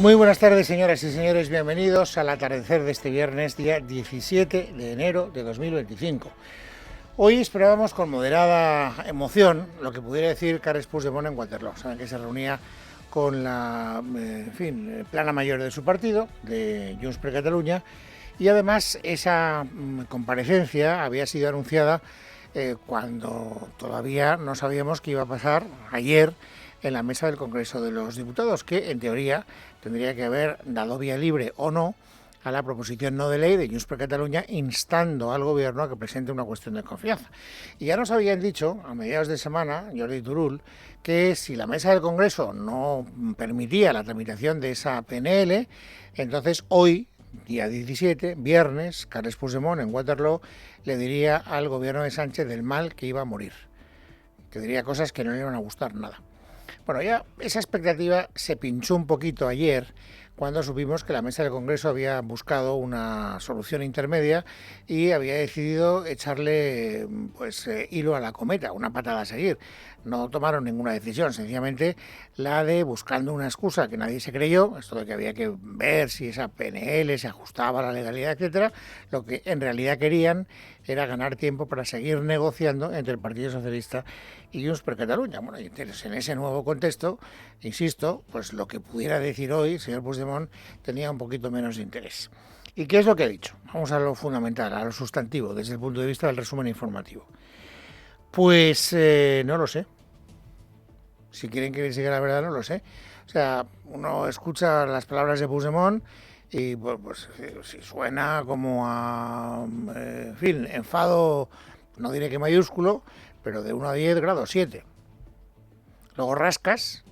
Muy buenas tardes, señoras y señores, bienvenidos al atardecer de este viernes, día 17 de enero de 2025. Hoy esperábamos con moderada emoción lo que pudiera decir Carles Puigdemont en Waterloo. Saben que se reunía con la plana mayor de su partido, de Junts per Catalunya, y además esa comparecencia había sido anunciada cuando todavía no sabíamos qué iba a pasar ayer en la mesa del Congreso de los Diputados, que en teoría tendría que haber dado vía libre o no a la proposición no de ley de Junts per Catalunya instando al Gobierno a que presente una cuestión de confianza. Y ya nos habían dicho a mediados de semana, Jordi Turull, que si la mesa del Congreso no permitía la tramitación de esa PNL, entonces hoy, día 17, viernes, Carles Puigdemont en Waterloo le diría al Gobierno de Sánchez del mal que iba a morir, que diría cosas que no le iban a gustar nada. Bueno, ya esa expectativa se pinchó un poquito ayer cuando supimos que la mesa del Congreso había buscado una solución intermedia y había decidido echarle hilo a la cometa, una patada a seguir. No tomaron ninguna decisión, sencillamente la de buscando una excusa que nadie se creyó, esto de que había que ver si esa PNL se ajustaba a la legalidad, etcétera. Lo que en realidad querían era ganar tiempo para seguir negociando entre el Partido Socialista y Junts per Catalunya. Bueno, y entonces, en ese nuevo contexto, insisto, pues lo que pudiera decir hoy, señor Puigdemont, tenía un poquito menos de interés. ¿Y qué es lo que ha dicho? Vamos a lo fundamental, a lo sustantivo, desde el punto de vista del resumen informativo. Pues no lo sé. Si quieren que les diga la verdad, no lo sé. O sea, uno escucha las palabras de Puigdemont y pues si suena como a, enfado, no diré que mayúsculo, pero de 1 a 10 grados 7. Luego rascas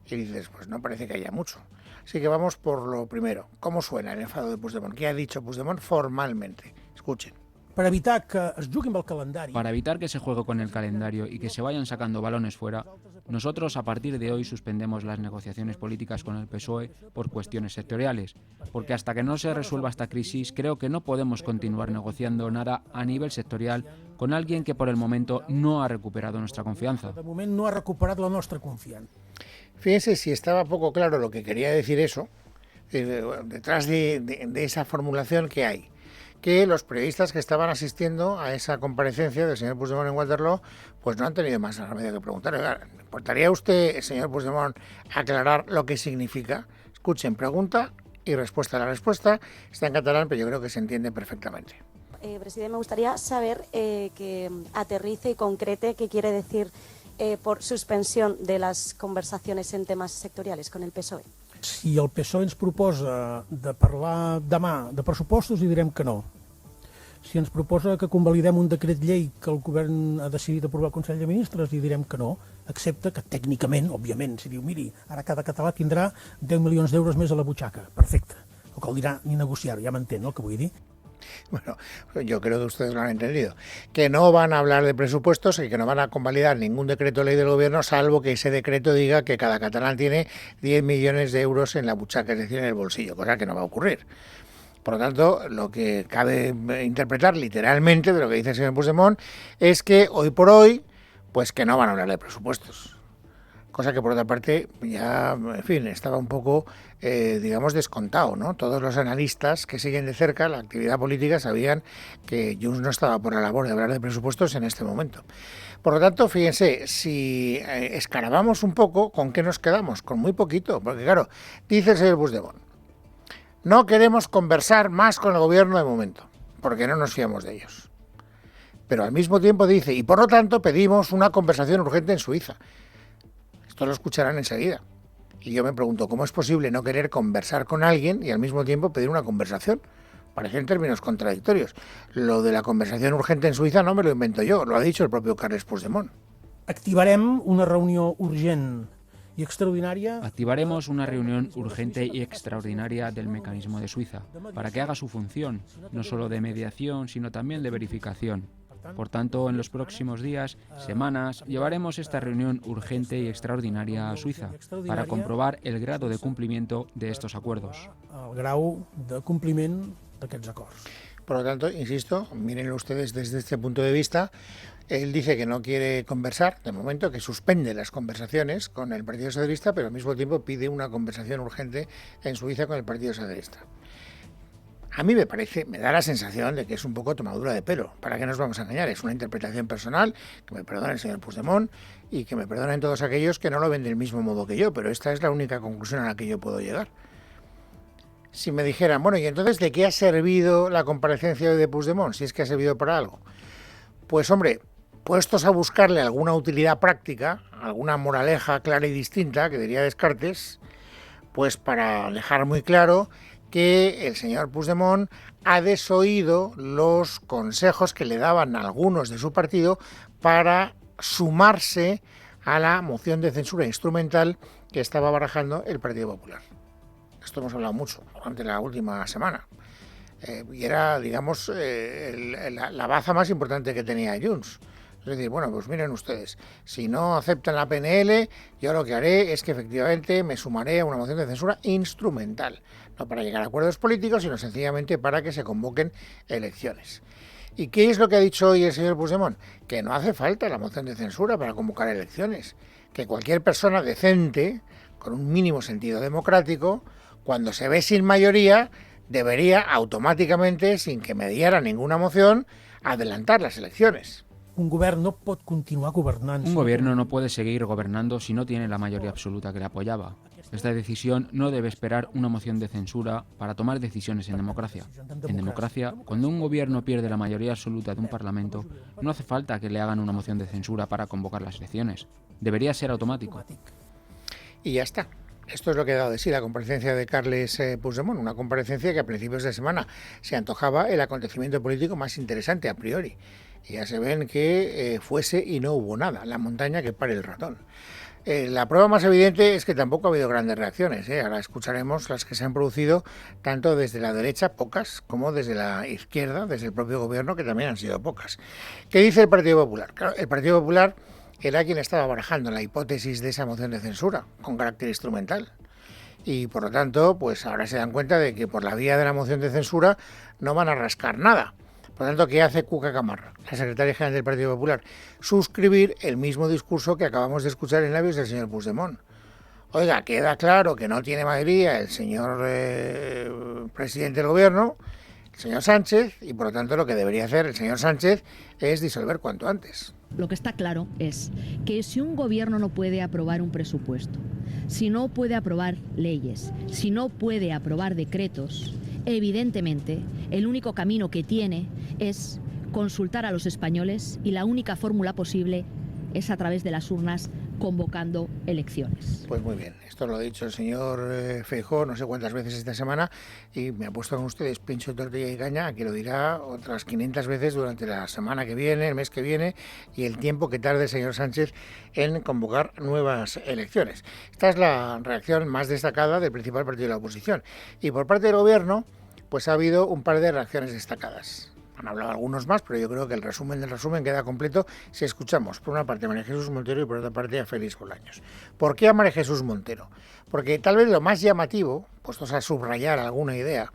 y dices, pues no parece que haya mucho. Así que vamos por lo primero. ¿Cómo suena el enfado de Puigdemont? ¿Qué ha dicho Puigdemont formalmente? Escuchen. Para evitar que se juegue con el calendario y que se vayan sacando balones fuera, nosotros a partir de hoy suspendemos las negociaciones políticas con el PSOE por cuestiones sectoriales, porque hasta que no se resuelva esta crisis creo que no podemos continuar negociando nada a nivel sectorial con alguien que por el momento no ha recuperado nuestra confianza. De moment no ha recuperat la nostra confiança. Fíjense si estaba poco claro lo que quería decir eso, detrás de esa formulación que hay. Que los periodistas que estaban asistiendo a esa comparecencia del señor Puigdemont en Waterloo, pues no han tenido más remedio que preguntar. ¿Le importaría a usted, señor Puigdemont, aclarar lo que significa? Escuchen, pregunta y respuesta. La respuesta está en catalán, pero yo creo que se entiende perfectamente. Presidente, me gustaría saber que aterrice y concrete qué quiere decir por suspensión de las conversaciones en temas sectoriales con el PSOE. Si el PSOE ens proposa de parlar demà de pressupostos, hi direm que no. Si ens proposa que convalidem un decret llei que el govern ha decidit aprovar al Consell de Ministres, hi direm que no, excepte que tècnicament, òbviament, si diu, miri, ara cada català tindrà 10 milions d'euros més a la butxaca. Perfecte. No cal dirà ni negociar-ho, ja m'entén el que vull dir. Bueno, yo creo que ustedes lo han entendido, que no van a hablar de presupuestos y que no van a convalidar ningún decreto ley del gobierno, salvo que ese decreto diga que cada catalán tiene 10 millones de euros en la buchaca, es decir, en el bolsillo, cosa que no va a ocurrir. Por lo tanto, lo que cabe interpretar literalmente de lo que dice el señor Puigdemont es que hoy por hoy, pues que no van a hablar de presupuestos. Cosa que por otra parte ya, en fin, estaba un poco, digamos, descontado, ¿no? Todos los analistas que siguen de cerca la actividad política sabían que Junts no estaba por la labor de hablar de presupuestos en este momento. Por lo tanto, fíjense, si escarabamos un poco, ¿con qué nos quedamos? Con muy poquito, porque claro, dice el señor Puigdemont, no queremos conversar más con el gobierno de momento, porque no nos fiamos de ellos. Pero al mismo tiempo dice, y por lo tanto pedimos una conversación urgente en Suiza. Esto lo escucharán enseguida. Y yo me pregunto, ¿cómo es posible no querer conversar con alguien y al mismo tiempo pedir una conversación? Parece en términos contradictorios. Lo de la conversación urgente en Suiza no me lo invento yo, lo ha dicho el propio Carles Puigdemont. Activarem una reunió urgent i extraordinària. Activaremos una reunión urgente y extraordinaria del mecanismo de Suiza para que haga su función, no solo de mediación, sino también de verificación. Por tanto, en los próximos días, semanas, llevaremos esta reunión urgente y extraordinaria a Suiza para comprobar el grado de cumplimiento de estos acuerdos. El grau de compliment d'aquests acords. Por lo tanto, insisto, mírenlo ustedes desde este punto de vista. Él dice que no quiere conversar, de momento, que suspende las conversaciones con el Partido Socialista, pero al mismo tiempo pide una conversación urgente en Suiza con el Partido Socialista. A mí me da la sensación de que es un poco tomadura de pelo. ¿Para qué nos vamos a engañar? Es una interpretación personal, que me perdone el señor Puigdemont y que me perdonen todos aquellos que no lo ven del mismo modo que yo, pero esta es la única conclusión a la que yo puedo llegar. Si me dijeran, bueno, ¿y entonces de qué ha servido la comparecencia de Puigdemont? Si es que ha servido para algo. Pues hombre, puestos a buscarle alguna utilidad práctica, alguna moraleja clara y distinta, que diría Descartes, pues para dejar muy claro que el señor Puigdemont ha desoído los consejos que le daban algunos de su partido para sumarse a la moción de censura instrumental que estaba barajando el Partido Popular. Esto hemos hablado mucho durante la última semana. Y era, digamos, la baza más importante que tenía Junts. Es decir, bueno, pues miren ustedes, si no aceptan la PNL, yo lo que haré es que efectivamente me sumaré a una moción de censura instrumental, no para llegar a acuerdos políticos, sino sencillamente para que se convoquen elecciones. ¿Y qué es lo que ha dicho hoy el señor Puigdemont? Que no hace falta la moción de censura para convocar elecciones, que cualquier persona decente, con un mínimo sentido democrático, cuando se ve sin mayoría, debería automáticamente, sin que mediara ninguna moción, adelantar las elecciones. Un gobierno no puede continuar gobernando. Un gobierno no puede seguir gobernando si no tiene la mayoría absoluta que le apoyaba. Esta decisión no debe esperar una moción de censura para tomar decisiones en democracia. En democracia, cuando un gobierno pierde la mayoría absoluta de un parlamento, no hace falta que le hagan una moción de censura para convocar las elecciones. Debería ser automático. Y ya está. Esto es lo que ha dado de sí la comparecencia de Carles Puigdemont, una comparecencia que a principios de semana se antojaba el acontecimiento político más interesante a priori. Y ya se ven que fuese y no hubo nada, la montaña que pare el ratón. La prueba más evidente es que tampoco ha habido grandes reacciones. Ahora escucharemos las que se han producido tanto desde la derecha, pocas, como desde la izquierda, desde el propio gobierno, que también han sido pocas. ¿Qué dice el Partido Popular? Claro, el Partido Popular era quien estaba barajando la hipótesis de esa moción de censura con carácter instrumental. Y por lo tanto, pues ahora se dan cuenta de que por la vía de la moción de censura no van a rascar nada. Por lo tanto, ¿qué hace Cuca Gamarra, la secretaria general del Partido Popular? Suscribir el mismo discurso que acabamos de escuchar en labios del señor Puigdemont. Oiga, queda claro que no tiene mayoría el señor presidente del gobierno, el señor Sánchez, y por lo tanto lo que debería hacer el señor Sánchez es disolver cuanto antes. Lo que está claro es que si un gobierno no puede aprobar un presupuesto, si no puede aprobar leyes, si no puede aprobar decretos, evidentemente el único camino que tiene es consultar a los españoles y la única fórmula posible es a través de las urnas convocando elecciones. Pues muy bien, esto lo ha dicho el señor Feijóo no sé cuántas veces esta semana y me apuesto con ustedes pincho, tortilla y caña que lo dirá otras 500 veces durante la semana que viene, el mes que viene y el tiempo que tarde el señor Sánchez en convocar nuevas elecciones. Esta es la reacción más destacada del principal partido de la oposición y por parte del gobierno pues ha habido un par de reacciones destacadas. Han hablado algunos más, pero yo creo que el resumen del resumen queda completo si escuchamos por una parte a María Jesús Montero y por otra parte a Félix Bolaños. ¿Por qué a María Jesús Montero? Porque tal vez lo más llamativo, puestos a subrayar alguna idea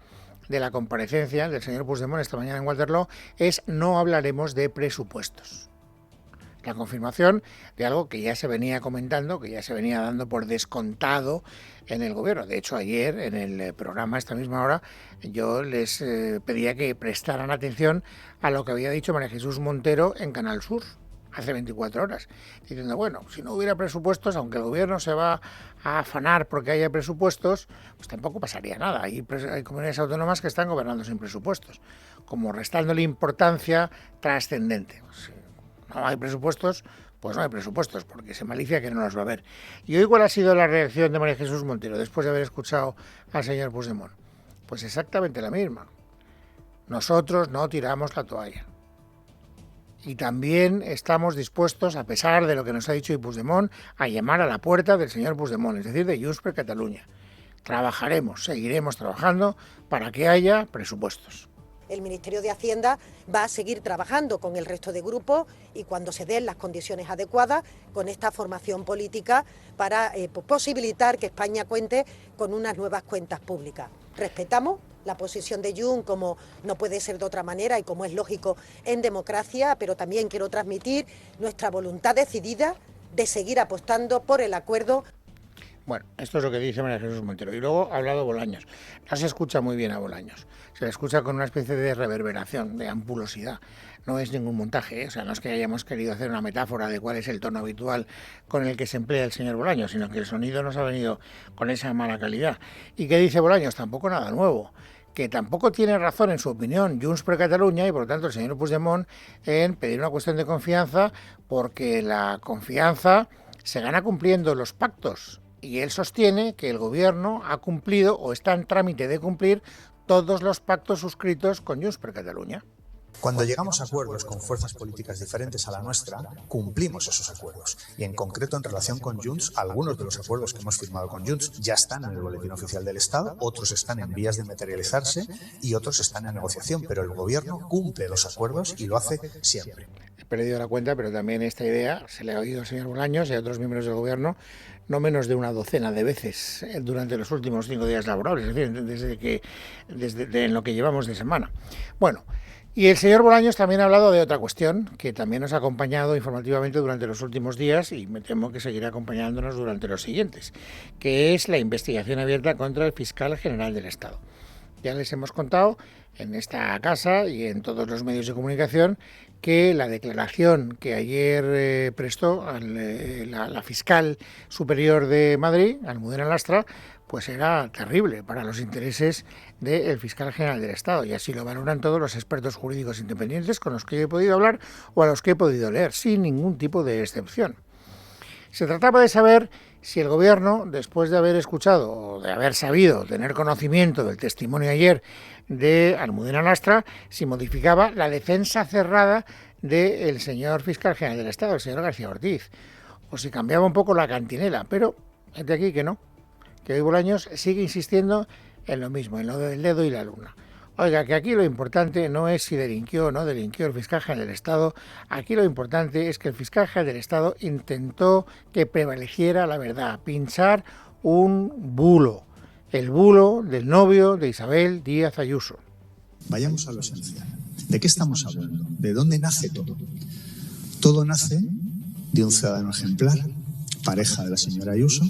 de la comparecencia del señor Puigdemont esta mañana en Waterloo, es no hablaremos de presupuestos. La confirmación de algo que ya se venía comentando, que ya se venía dando por descontado en el gobierno. De hecho, ayer en el programa, a esta misma hora, yo les pedía que prestaran atención a lo que había dicho María Jesús Montero en Canal Sur hace 24 horas, diciendo, bueno, si no hubiera presupuestos, aunque el gobierno se va a afanar porque haya presupuestos, pues tampoco pasaría nada. Hay comunidades autónomas que están gobernando sin presupuestos, como restándole importancia trascendente. Pues, no hay presupuestos, pues no hay presupuestos, porque se malicia que no los va a haber. ¿Y hoy cuál ha sido la reacción de María Jesús Montero después de haber escuchado al señor Puigdemont? Pues exactamente la misma. Nosotros no tiramos la toalla. Y también estamos dispuestos, a pesar de lo que nos ha dicho Puigdemont, a llamar a la puerta del señor Puigdemont, es decir, de Junts per Catalunya. Trabajaremos, seguiremos trabajando para que haya presupuestos. El Ministerio de Hacienda va a seguir trabajando con el resto de grupos y cuando se den las condiciones adecuadas con esta formación política para posibilitar que España cuente con unas nuevas cuentas públicas. Respetamos la posición de Junts, como no puede ser de otra manera y como es lógico en democracia, pero también quiero transmitir nuestra voluntad decidida de seguir apostando por el acuerdo. Bueno, esto es lo que dice María Jesús Montero. Y luego ha hablado Bolaños. No se escucha muy bien a Bolaños. Se le escucha con una especie de reverberación, de ampulosidad. No es ningún montaje, ¿eh? O sea, no es que hayamos querido hacer una metáfora de cuál es el tono habitual con el que se emplea el señor Bolaños, sino que el sonido nos ha venido con esa mala calidad. ¿Y qué dice Bolaños? Tampoco nada nuevo. Que tampoco tiene razón, en su opinión, Junts per Catalunya y por lo tanto el señor Puigdemont en pedir una cuestión de confianza, porque la confianza se gana cumpliendo los pactos. Y él sostiene que el gobierno ha cumplido o está en trámite de cumplir todos los pactos suscritos con Junts per Catalunya. Cuando llegamos a acuerdos con fuerzas políticas diferentes a la nuestra, cumplimos esos acuerdos. Y en concreto, en relación con Junts, algunos de los acuerdos que hemos firmado con Junts ya están en el Boletín Oficial del Estado, otros están en vías de materializarse y otros están en negociación. Pero el gobierno cumple los acuerdos y lo hace siempre. He perdido la cuenta, pero también esta idea se le ha oído al señor Bolaños y a otros miembros del gobierno no menos de una docena de veces durante los últimos 5 días laborables, es decir, desde en lo que llevamos de semana. Bueno, y el señor Bolaños también ha hablado de otra cuestión que también nos ha acompañado informativamente durante los últimos días y me temo que seguirá acompañándonos durante los siguientes, que es la investigación abierta contra el fiscal general del Estado. Ya les hemos contado en esta casa y en todos los medios de comunicación que la declaración que ayer prestó la fiscal superior de Madrid, Almudena Lastra, pues era terrible para los intereses del fiscal general del Estado, y así lo valoran todos los expertos jurídicos independientes con los que yo he podido hablar o a los que he podido leer, sin ningún tipo de excepción. Se trataba de saber si el gobierno, después de haber escuchado o de haber sabido, tener conocimiento del testimonio ayer de Almudena Lastra, si modificaba la defensa cerrada del señor fiscal general del Estado, el señor García Ortiz, o si cambiaba un poco la cantinela, pero de aquí que no, que hoy Bolaños sigue insistiendo en lo mismo, en lo del dedo y la luna. Oiga, que aquí lo importante no es si delinquió o no delinquió el fiscal general del Estado, aquí lo importante es que el fiscal general del Estado intentó que prevaleciera la verdad, pinchar un bulo, el bulo del novio de Isabel Díaz Ayuso. Vayamos a lo esencial. ¿De qué estamos hablando? ¿De dónde nace todo? Todo nace de un ciudadano ejemplar, pareja de la señora Ayuso,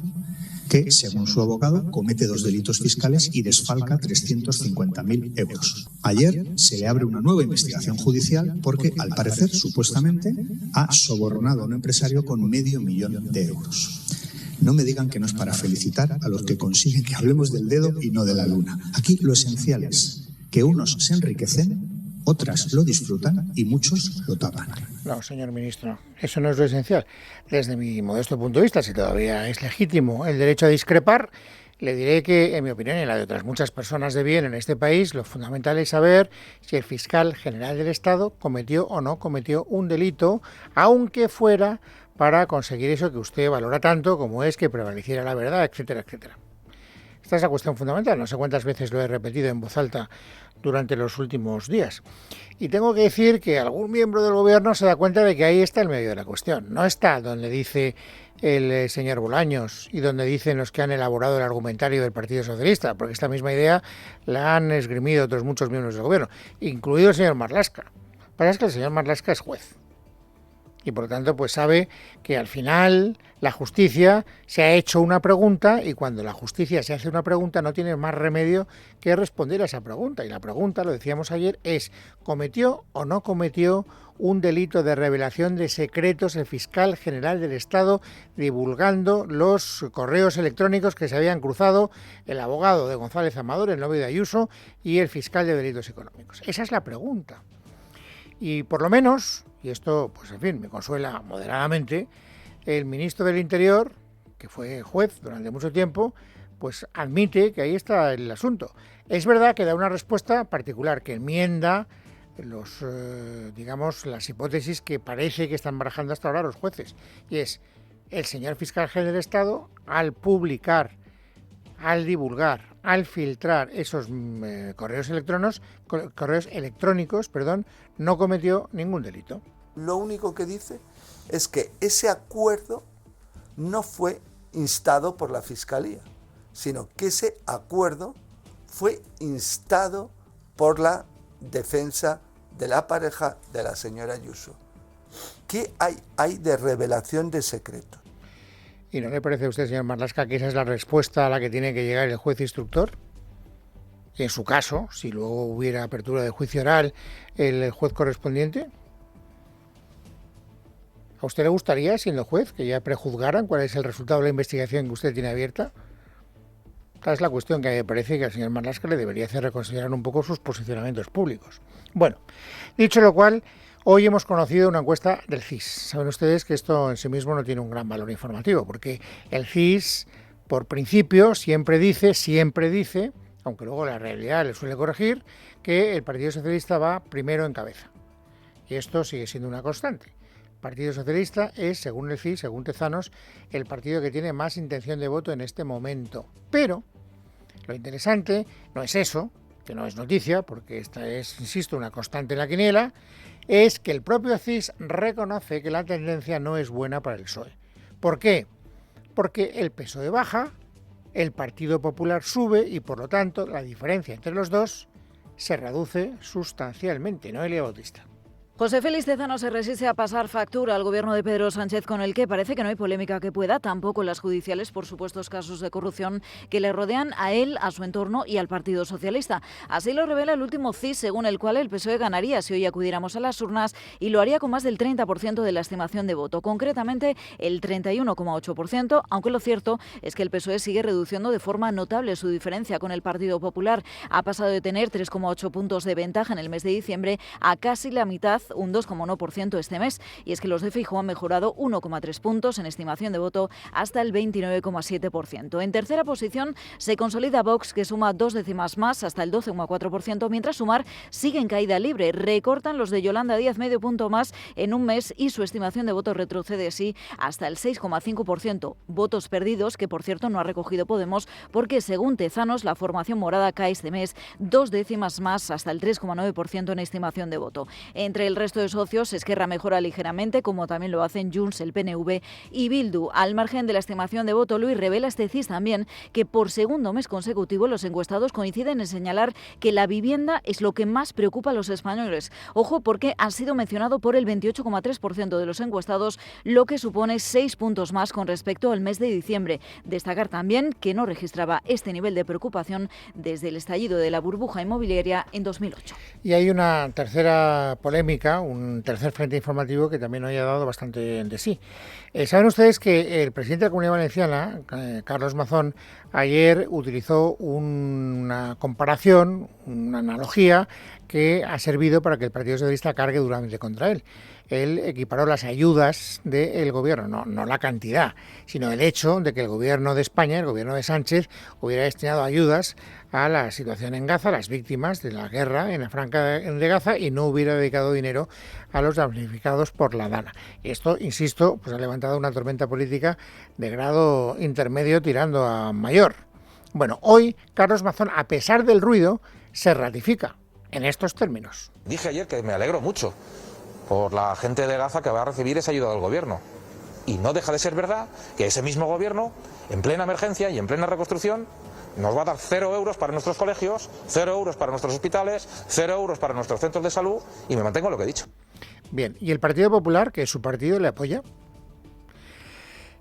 que, según su abogado, comete 2 delitos fiscales y desfalca 350.000 euros. Ayer se le abre una nueva investigación judicial porque, al parecer, supuestamente, ha sobornado a un empresario con $500.000 de euros. No me digan que no es para felicitar a los que consiguen que hablemos del dedo y no de la luna. Aquí lo esencial es que unos se enriquecen, otras lo disfrutan y muchos lo tapan. No, señor ministro, eso no es lo esencial. Desde mi modesto punto de vista, si todavía es legítimo el derecho a discrepar, le diré que, en mi opinión y la de otras muchas personas de bien en este país, lo fundamental es saber si el fiscal general del Estado cometió o no cometió un delito, aunque fuera para conseguir eso que usted valora tanto, como es que prevaleciera la verdad, etcétera, etcétera. Esta es la cuestión fundamental, no sé cuántas veces lo he repetido en voz alta durante los últimos días. Y tengo que decir que algún miembro del gobierno se da cuenta de que ahí está el medio de la cuestión. No está donde dice el señor Bolaños y donde dicen los que han elaborado el argumentario del Partido Socialista, porque esta misma idea la han esgrimido otros muchos miembros del gobierno, incluido el señor Marlaska. Lo que pasa es que el señor Marlaska es juez. Y por lo tanto, pues sabe que al final la justicia se ha hecho una pregunta y cuando la justicia se hace una pregunta no tiene más remedio que responder a esa pregunta. Y la pregunta, lo decíamos ayer, es ¿cometió o no cometió un delito de revelación de secretos el fiscal general del Estado divulgando los correos electrónicos que se habían cruzado el abogado de González Amador, el novio de Ayuso, y el fiscal de delitos económicos? Esa es la pregunta. Y por lo menos, y esto, pues en fin, me consuela moderadamente, el ministro del Interior, que fue juez durante mucho tiempo, pues admite que ahí está el asunto. Es verdad que da una respuesta particular, que enmienda las hipótesis que parece que están barajando hasta ahora los jueces. Y es, el señor fiscal general del Estado, al publicar, al divulgar, al filtrar esos correos electrónicos, no cometió ningún delito. Lo único que dice es que ese acuerdo no fue instado por la Fiscalía, sino que ese acuerdo fue instado por la defensa de la pareja de la señora Ayuso. ¿Qué hay de revelación de secreto? ¿Y no le parece a usted, señor Marlaska, que esa es la respuesta a la que tiene que llegar el juez instructor? Y en su caso, si luego hubiera apertura de juicio oral, el juez correspondiente. ¿A usted le gustaría, siendo juez, que ya prejuzgaran cuál es el resultado de la investigación que usted tiene abierta? Esta es la cuestión que me parece que al señor Marlaska le debería hacer reconsiderar un poco sus posicionamientos públicos. Bueno, dicho lo cual, hoy hemos conocido una encuesta del CIS. Saben ustedes que esto en sí mismo no tiene un gran valor informativo, porque el CIS, por principio, siempre dice, aunque luego la realidad le suele corregir, que el Partido Socialista va primero en cabeza. Y esto sigue siendo una constante. El Partido Socialista es, según el CIS, según Tezanos, el partido que tiene más intención de voto en este momento. Pero lo interesante no es eso, que no es noticia, porque esta es, insisto, una constante en la quiniela, es que el propio CIS reconoce que la tendencia no es buena para el PSOE. ¿Por qué? Porque el PSOE baja, el Partido Popular sube y, por lo tanto, la diferencia entre los dos se reduce sustancialmente. Noelia Bautista. José Félix Tezanos se resiste a pasar factura al gobierno de Pedro Sánchez, con el que parece que no hay polémica que pueda, tampoco las judiciales, por supuestos casos de corrupción que le rodean a él, a su entorno y al Partido Socialista. Así lo revela el último CIS, según el cual el PSOE ganaría si hoy acudiéramos a las urnas y lo haría con más del 30% de la estimación de voto, concretamente el 31,8%, aunque lo cierto es que el PSOE sigue reduciendo de forma notable su diferencia con el Partido Popular. Ha pasado de tener 3,8 puntos de ventaja en el mes de diciembre a casi la mitad, un 2,1% este mes, y es que los de Feijóo han mejorado 1,3 puntos en estimación de voto hasta el 29,7%. En tercera posición se consolida Vox, que suma 2 décimas más hasta el 12,4%, mientras Sumar sigue en caída libre. Recortan los de Yolanda Díaz medio punto más en un mes y su estimación de voto retrocede así hasta el 6,5%. Votos perdidos que, por cierto, no ha recogido Podemos, porque según Tezanos la formación morada cae este mes 2 décimas más hasta el 3,9% en estimación de voto. Entre el resto de socios, Esquerra mejora ligeramente, como también lo hacen Junts, el PNV y Bildu. Al margen de la estimación de voto, Luis, revela este CIS también que por segundo mes consecutivo los encuestados coinciden en señalar que la vivienda es lo que más preocupa a los españoles. Ojo, porque ha sido mencionado por el 28,3% de los encuestados, lo que supone 6 puntos más con respecto al mes de diciembre. Destacar también que no registraba este nivel de preocupación desde el estallido de la burbuja inmobiliaria en 2008. Y hay una tercera polémica, un tercer frente informativo que también hoy ha dado bastante de sí. Saben ustedes que el presidente de la Comunidad Valenciana, Carlos Mazón, ayer utilizó una comparación, una analogía que ha servido para que el Partido Socialista cargue duramente contra él. Él equiparó las ayudas del gobierno, no la cantidad, sino el hecho de que el gobierno de España, el gobierno de Sánchez, hubiera destinado ayudas a la situación en Gaza, a las víctimas de la guerra en la Franja de Gaza, y no hubiera dedicado dinero a los damnificados por la DANA. Esto, insisto, pues ha levantado una tormenta política de grado intermedio tirando a mayor. Bueno, hoy Carlos Mazón, a pesar del ruido, se ratifica en estos términos. Dije ayer que me alegro mucho por la gente de Gaza que va a recibir esa ayuda del gobierno. Y no deja de ser verdad que ese mismo gobierno, en plena emergencia y en plena reconstrucción, nos va a dar 0 euros para nuestros colegios, 0 euros para nuestros hospitales, 0 euros para nuestros centros de salud, y me mantengo en lo que he dicho. Bien, ¿y el Partido Popular, que es su partido, le apoya?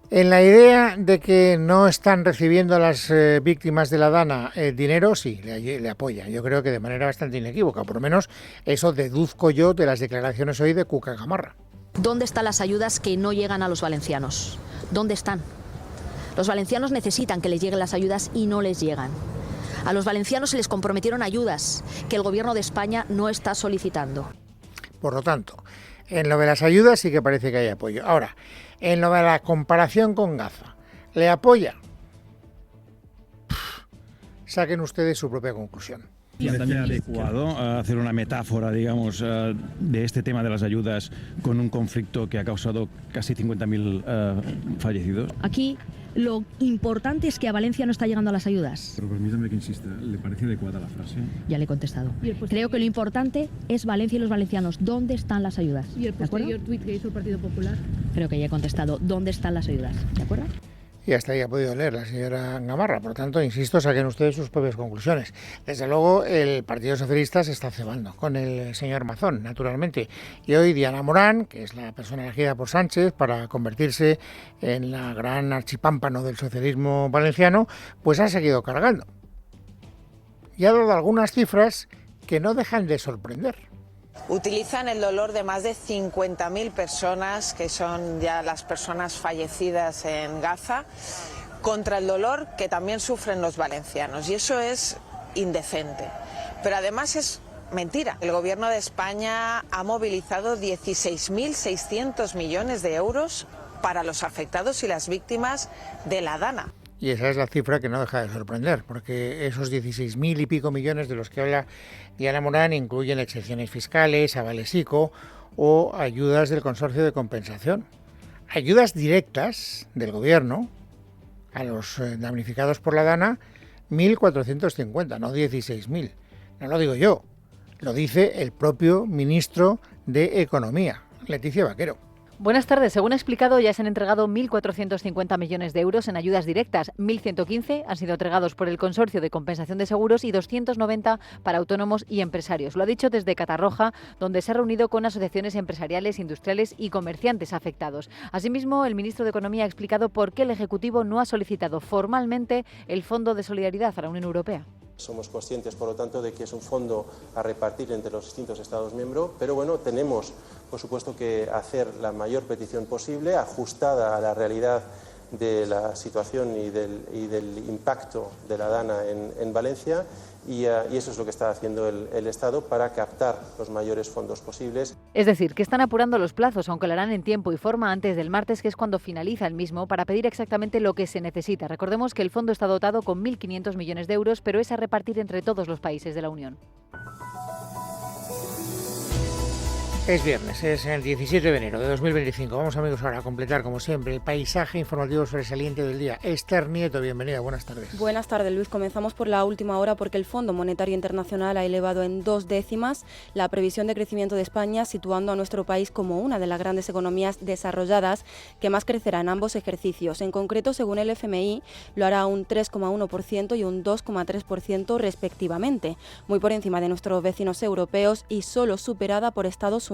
En la idea de que no están recibiendo a las víctimas de la DANA dinero, sí, le apoya. Yo creo que de manera bastante inequívoca. Por lo menos eso deduzco yo de las declaraciones hoy de Cuca Gamarra. ¿Dónde están las ayudas que no llegan a los valencianos? ¿Dónde están? Los valencianos necesitan que les lleguen las ayudas y no les llegan. A los valencianos se les comprometieron ayudas que el gobierno de España no está solicitando. Por lo tanto, en lo de las ayudas sí que parece que hay apoyo. Ahora, en lo de la comparación con Gaza, ¿le apoya? Saquen ustedes su propia conclusión. ¿Es adecuado hacer una metáfora, digamos, de este tema de las ayudas con un conflicto que ha causado casi 50.000 fallecidos? Aquí lo importante es que a Valencia no está llegando a las ayudas. Pero permítame que insista, ¿le parece adecuada la frase? Ya le he contestado. Creo que lo importante es Valencia y los valencianos. ¿Dónde están las ayudas? ¿Y el posterior tuit que hizo el Partido Popular? Creo que ya he contestado. ¿Dónde están las ayudas? ¿De acuerdo? Y hasta ahí ha podido leer la señora Gamarra. Por tanto, insisto, saquen ustedes sus propias conclusiones. Desde luego, el Partido Socialista se está cebando con el señor Mazón, naturalmente. Y hoy Diana Morán, que es la persona elegida por Sánchez para convertirse en la gran archipámpano del socialismo valenciano, pues ha seguido cargando. Y ha dado algunas cifras que no dejan de sorprender. Utilizan el dolor de más de 50.000 personas, que son ya las personas fallecidas en Gaza, contra el dolor que también sufren los valencianos. Y eso es indecente. Pero además es mentira. El Gobierno de España ha movilizado 16.600 millones de euros para los afectados y las víctimas de la Dana. Y esa es la cifra que no deja de sorprender, porque esos 16.000 y pico millones de los que habla Diana Morán incluyen exenciones fiscales, avales ICO o ayudas del Consorcio de Compensación. Ayudas directas del Gobierno a los damnificados por la Dana, 1.450, no 16.000. No lo digo yo, lo dice el propio ministro de Economía, Leticia Vaquero. Buenas tardes. Según ha explicado, ya se han entregado 1.450 millones de euros en ayudas directas. 1.115 han sido entregados por el Consorcio de Compensación de Seguros y 290 para autónomos y empresarios. Lo ha dicho desde Catarroja, donde se ha reunido con asociaciones empresariales, industriales y comerciantes afectados. Asimismo, el ministro de Economía ha explicado por qué el Ejecutivo no ha solicitado formalmente el Fondo de Solidaridad a la Unión Europea. Somos conscientes, por lo tanto, de que es un fondo a repartir entre los distintos Estados miembros, pero bueno, tenemos, por supuesto, que hacer la mayor petición posible, ajustada a la realidad de la situación y del impacto de la Dana en Valencia, y eso es lo que está haciendo el Estado para captar los mayores fondos posibles. Es decir, que están apurando los plazos, aunque lo harán en tiempo y forma antes del martes, que es cuando finaliza el mismo, para pedir exactamente lo que se necesita. Recordemos que el fondo está dotado con 1.500 millones de euros, pero es a repartir entre todos los países de la Unión. Es viernes, es el 17 de enero de 2025. Vamos, amigos, ahora a completar, como siempre, el paisaje informativo sobresaliente del día. Esther Nieto, bienvenida, buenas tardes. Buenas tardes, Luis. Comenzamos por la última hora porque el Fondo Monetario Internacional ha elevado en 2 décimas la previsión de crecimiento de España, situando a nuestro país como una de las grandes economías desarrolladas que más crecerá en ambos ejercicios. En concreto, según el FMI, lo hará un 3,1% y un 2,3% respectivamente, muy por encima de nuestros vecinos europeos y solo superada por Estados Unidos.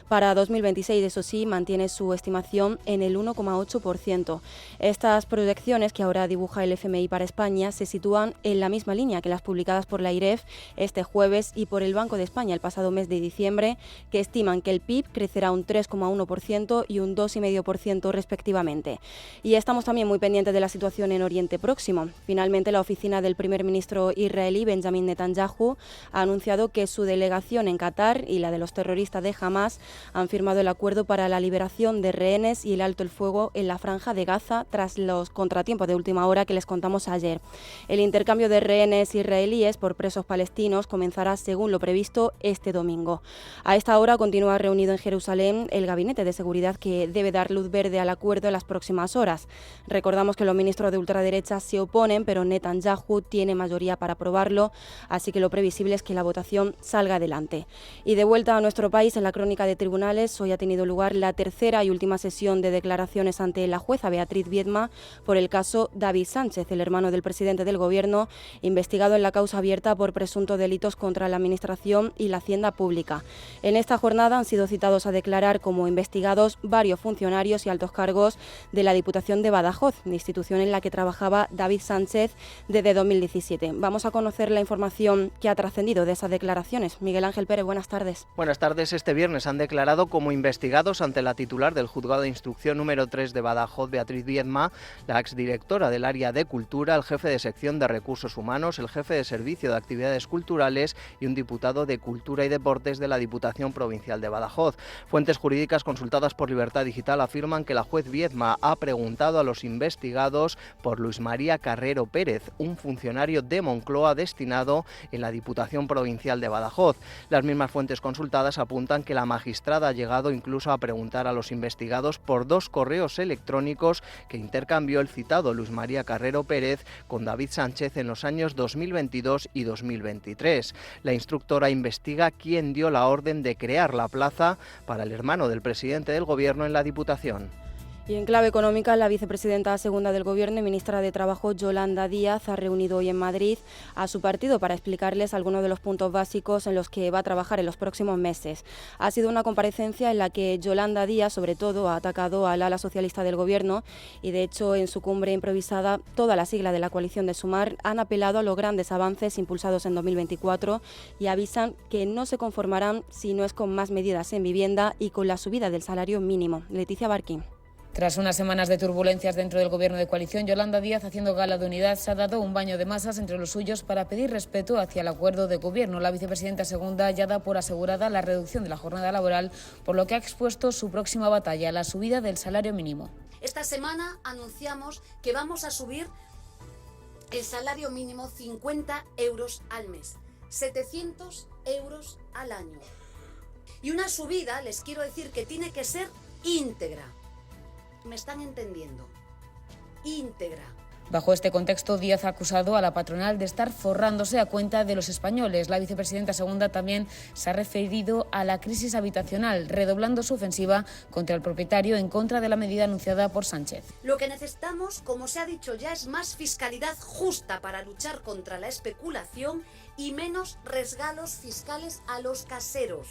Para 2026, eso sí, mantiene su estimación en el 1,8%. Estas proyecciones que ahora dibuja el FMI para España se sitúan en la misma línea que las publicadas por la IREF este jueves y por el Banco de España el pasado mes de diciembre, que estiman que el PIB crecerá un 3,1% y un 2,5% respectivamente. Y estamos también muy pendientes de la situación en Oriente Próximo. Finalmente, la oficina del primer ministro israelí, Benjamin Netanyahu, ha anunciado que su delegación en Qatar y la de los terroristas de Hamas han firmado el acuerdo para la liberación de rehenes y el alto el fuego en la franja de Gaza tras los contratiempos de última hora que les contamos ayer. El intercambio de rehenes israelíes por presos palestinos comenzará según lo previsto este domingo. A esta hora continúa reunido en Jerusalén el Gabinete de Seguridad que debe dar luz verde al acuerdo en las próximas horas. Recordamos que los ministros de ultraderecha se oponen, pero Netanyahu tiene mayoría para aprobarlo, así que lo previsible es que la votación salga adelante. Y de vuelta a nuestro país, en la crónica de tribunales, hoy ha tenido lugar la tercera y última sesión de declaraciones ante la jueza Beatriz Viedma por el caso David Sánchez, el hermano del presidente del Gobierno, investigado en la causa abierta por presuntos delitos contra la Administración y la Hacienda Pública. En esta jornada han sido citados a declarar como investigados varios funcionarios y altos cargos de la Diputación de Badajoz, institución en la que trabajaba David Sánchez desde 2017. Vamos a conocer la información que ha trascendido de esas declaraciones. Miguel Ángel Pérez, buenas tardes. Buenas tardes. este viernes han declarado como investigados ante la titular del Juzgado de Instrucción número 3 de Badajoz, Beatriz Viedma, la exdirectora del área de Cultura, el jefe de sección de Recursos Humanos, el jefe de Servicio de Actividades Culturales y un diputado de Cultura y Deportes de la Diputación Provincial de Badajoz. Fuentes jurídicas consultadas por Libertad Digital afirman que la juez Viedma ha preguntado a los investigados por Luis María Carrero Pérez, un funcionario de Moncloa destinado en la Diputación Provincial de Badajoz. Las mismas fuentes consultadas apuntan que la magistrada ha llegado incluso a preguntar a los investigados por 2 correos electrónicos que intercambió el citado Luis María Carrero Pérez con David Sánchez en los años 2022 y 2023. La instructora investiga quién dio la orden de crear la plaza para el hermano del presidente del Gobierno en la Diputación. Y en clave económica, la vicepresidenta segunda del Gobierno y ministra de Trabajo, Yolanda Díaz, ha reunido hoy en Madrid a su partido para explicarles algunos de los puntos básicos en los que va a trabajar en los próximos meses. Ha sido una comparecencia en la que Yolanda Díaz, sobre todo, ha atacado al ala socialista del Gobierno y, de hecho, en su cumbre improvisada, toda la sigla de la coalición de Sumar han apelado a los grandes avances impulsados en 2024 y avisan que no se conformarán si no es con más medidas en vivienda y con la subida del salario mínimo. Leticia Barquín. Tras unas semanas de turbulencias dentro del Gobierno de coalición, Yolanda Díaz, haciendo gala de unidad, se ha dado un baño de masas entre los suyos para pedir respeto hacia el acuerdo de Gobierno. La vicepresidenta segunda ya da por asegurada la reducción de la jornada laboral, por lo que ha expuesto su próxima batalla, la subida del salario mínimo. Esta semana anunciamos que vamos a subir el salario mínimo 50 euros al mes, 700 euros al año. Y una subida, les quiero decir, que tiene que ser íntegra. ¿Me están entendiendo? Íntegra. Bajo este contexto, Díaz ha acusado a la patronal de estar forrándose a cuenta de los españoles. La vicepresidenta segunda también se ha referido a la crisis habitacional, redoblando su ofensiva contra el propietario en contra de la medida anunciada por Sánchez. Lo que necesitamos, como se ha dicho ya, es más fiscalidad justa para luchar contra la especulación y menos regalos fiscales a los caseros.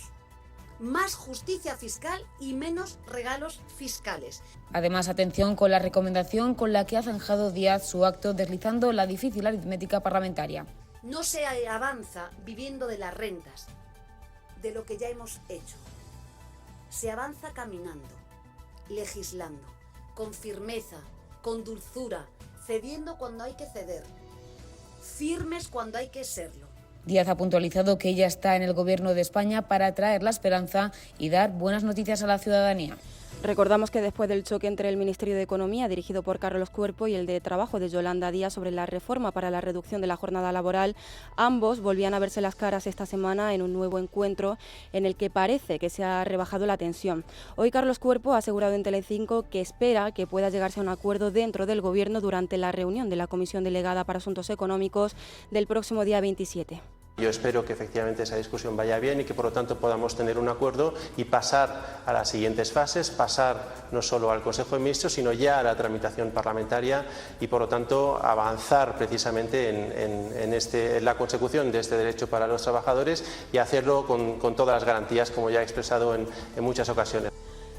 Más justicia fiscal y menos regalos fiscales. Además, atención con la recomendación con la que ha zanjado Díaz su acto, deslizando la difícil aritmética parlamentaria. No se avanza viviendo de las rentas, de lo que ya hemos hecho. Se avanza caminando, legislando, con firmeza, con dulzura, cediendo cuando hay que ceder, firmes cuando hay que serlo. Díaz ha puntualizado que ella está en el Gobierno de España para traer la esperanza y dar buenas noticias a la ciudadanía. Recordamos que después del choque entre el Ministerio de Economía, dirigido por Carlos Cuerpo, y el de Trabajo de Yolanda Díaz sobre la reforma para la reducción de la jornada laboral, ambos volvían a verse las caras esta semana en un nuevo encuentro en el que parece que se ha rebajado la tensión. Hoy Carlos Cuerpo ha asegurado en Telecinco que espera que pueda llegarse a un acuerdo dentro del Gobierno durante la reunión de la Comisión Delegada para Asuntos Económicos del próximo día 27. Yo espero que efectivamente esa discusión vaya bien y que por lo tanto podamos tener un acuerdo y pasar a las siguientes fases, pasar no solo al Consejo de Ministros, sino ya a la tramitación parlamentaria y por lo tanto avanzar precisamente en la consecución de este derecho para los trabajadores y hacerlo con todas las garantías, como ya he expresado en muchas ocasiones.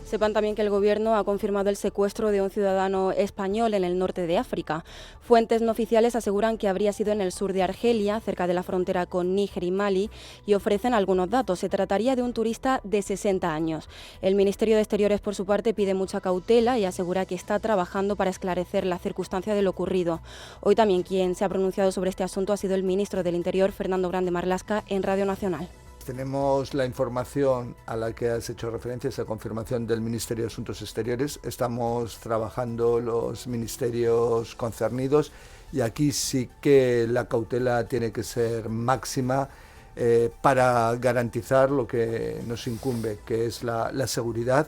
Sepan también que el Gobierno ha confirmado el secuestro de un ciudadano español en el norte de África. Fuentes no oficiales aseguran que habría sido en el sur de Argelia, cerca de la frontera con Níger y Mali, y ofrecen algunos datos. Se trataría de un turista de 60 años. El Ministerio de Exteriores, por su parte, pide mucha cautela y asegura que está trabajando para esclarecer la circunstancia de lo ocurrido. Hoy también quien se ha pronunciado sobre este asunto ha sido el ministro del Interior, Fernando Grande Marlaska, en Radio Nacional. Tenemos la información a la que has hecho referencia, esa confirmación del Ministerio de Asuntos Exteriores. Estamos trabajando los ministerios concernidos y aquí sí que la cautela tiene que ser máxima para garantizar lo que nos incumbe, que es la seguridad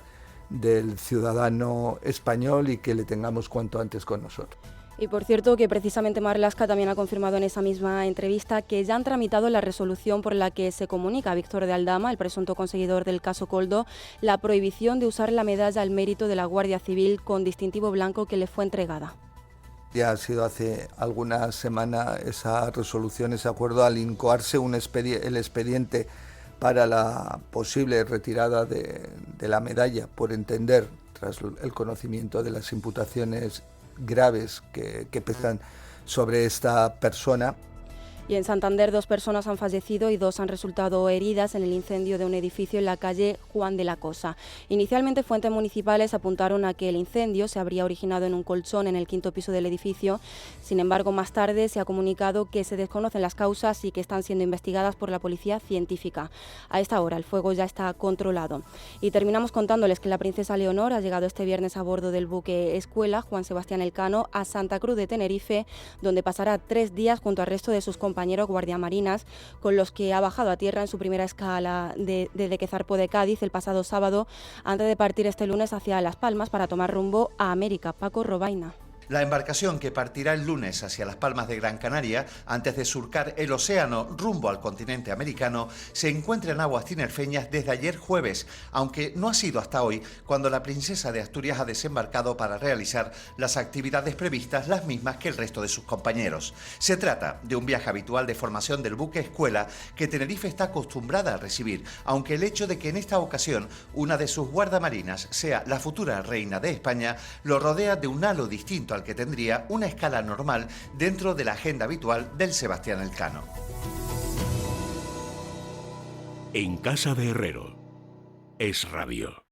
del ciudadano español y que le tengamos cuanto antes con nosotros. Y por cierto que precisamente Marlaska también ha confirmado en esa misma entrevista que ya han tramitado la resolución por la que se comunica a Víctor de Aldama, el presunto conseguidor del caso Koldo, la prohibición de usar la medalla al mérito de la Guardia Civil con distintivo blanco que le fue entregada. Ya ha sido hace algunas semanas esa resolución, ese acuerdo, al incoarse el expediente para la posible retirada de la medalla, por entender, tras el conocimiento de las imputaciones graves que pesan sobre esta persona. Y en Santander 2 personas han fallecido y 2 han resultado heridas en el incendio de un edificio en la calle Juan de la Cosa. Inicialmente fuentes municipales apuntaron a que el incendio se habría originado en un colchón en el 5º piso del edificio. Sin embargo, más tarde se ha comunicado que se desconocen las causas y que están siendo investigadas por la policía científica. A esta hora el fuego ya está controlado. Y terminamos contándoles que la princesa Leonor ha llegado este viernes a bordo del buque Escuela Juan Sebastián Elcano a Santa Cruz de Tenerife, donde pasará 3 días junto al resto de sus compañeros guardiamarinas, con los que ha bajado a tierra en su primera escala desde que zarpó de Cádiz el pasado sábado, antes de partir este lunes hacia Las Palmas para tomar rumbo a América. Paco Robaina. La embarcación, que partirá el lunes hacia Las Palmas de Gran Canaria, antes de surcar el océano rumbo al continente americano, se encuentra en aguas tinerfeñas desde ayer jueves, aunque no ha sido hasta hoy cuando la princesa de Asturias ha desembarcado para realizar las actividades previstas, las mismas que el resto de sus compañeros. Se trata de un viaje habitual de formación del buque Escuela que Tenerife está acostumbrada a recibir, aunque el hecho de que en esta ocasión una de sus guardamarinas sea la futura reina de España lo rodea de un halo distinto al que tendría una escala normal dentro de la agenda habitual del Sebastián Elcano. En casa de Herrero, Es Radio.